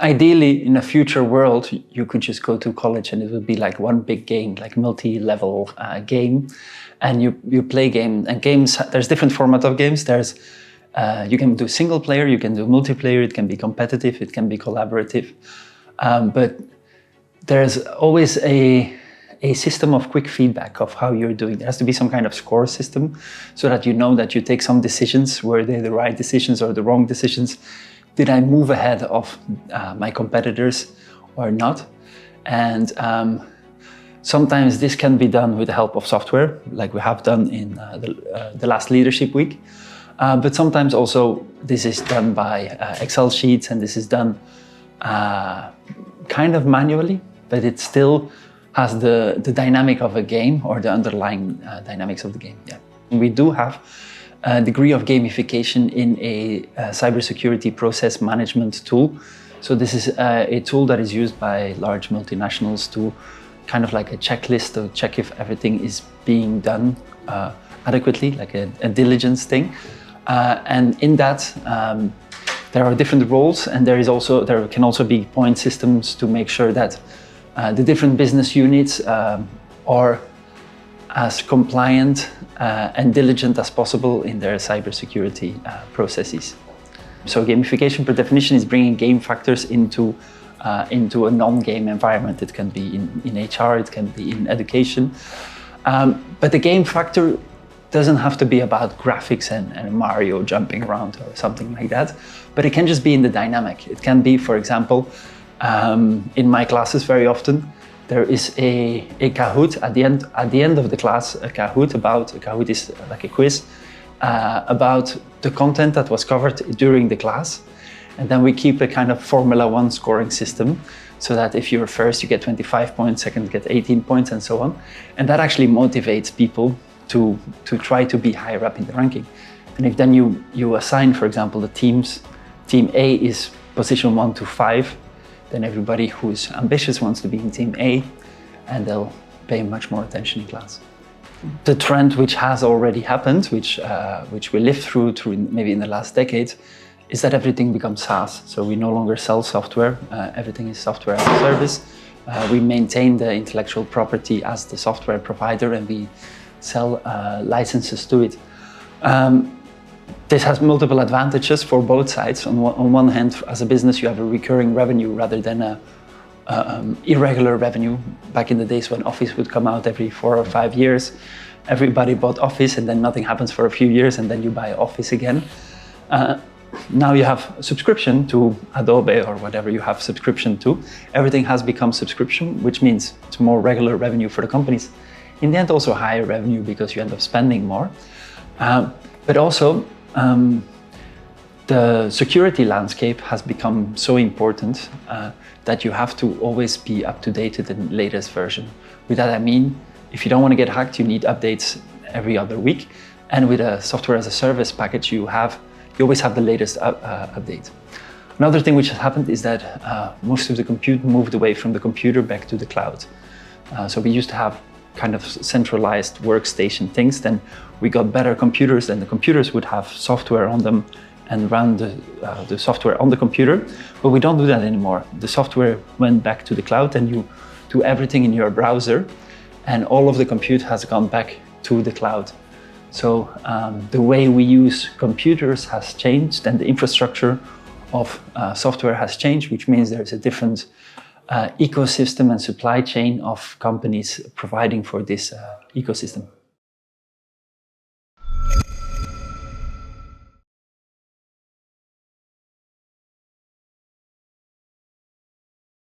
Ideally, in a future world, you could just go to college and it would be like one big game, like multi-level game, and you play game. And games, there's different format of games. There's you can do single player, you can do multiplayer, it can be competitive, it can be collaborative, but there's always a system of quick feedback of how you're doing. There has to be some kind of score system so that you know that you take some decisions, were they the right decisions or the wrong decisions? Did I move ahead of my competitors or not? And sometimes this can be done with the help of software, like we have done in the last leadership week. But sometimes also this is done by Excel sheets, and this is done kind of manually, but it still has the dynamic of a game, or the underlying dynamics of the game. Yeah. We do have a degree of gamification in a cybersecurity process management tool. So this is a tool that is used by large multinationals to kind of like a checklist to check if everything is being done adequately, like a diligence thing. And in that, there are different roles, and there can also be point systems to make sure that the different business units are as compliant and diligent as possible in their cybersecurity processes. So gamification, per definition, is bringing game factors into a non-game environment. It can be in HR, it can be in education, but the game factor doesn't have to be about graphics and Mario jumping around or something like that, but it can just be in the dynamic. It can be, for example, in my classes very often, there is a Kahoot at the end of the class, a Kahoot is like a quiz about the content that was covered during the class. And then we keep a kind of Formula 1 scoring system, so that if you're first, you get 25 points, second, you get 18 points, and so on. And that actually motivates people to try to be higher up in the ranking. And if then you assign, for example, the teams, team A is position 1 to 5, then everybody who's ambitious wants to be in team A, and they'll pay much more attention in class. The trend which has already happened, which we lived through maybe in the last decade, is that everything becomes SaaS. So we no longer sell software, everything is software as a service. We maintain the intellectual property as the software provider, and we sell licenses to it. This has multiple advantages for both sides. On one hand, as a business, you have a recurring revenue rather than a irregular revenue. Back in the days when Office would come out every 4 or 5 years, everybody bought Office and then nothing happens for a few years and then you buy Office again. Now you have subscription to Adobe or whatever you have subscription to. Everything has become subscription, which means it's more regular revenue for the companies. In the end, also higher revenue because you end up spending more. But also, the security landscape has become so important that you have to always be up to date with the latest version. With that I mean, if you don't want to get hacked, you need updates every other week. And with a software as a service package, you always have the latest update. Another thing which has happened is that most of the compute moved away from the computer back to the cloud. So we used to have kind of centralized workstation things. Then we got better computers, and the computers would have software on them and run the software on the computer. But we don't do that anymore. The software went back to the cloud, and you do everything in your browser, and all of the compute has gone back to the cloud. So the way we use computers has changed, and the infrastructure of software has changed, which means there's a different ecosystem and supply chain of companies providing for this ecosystem.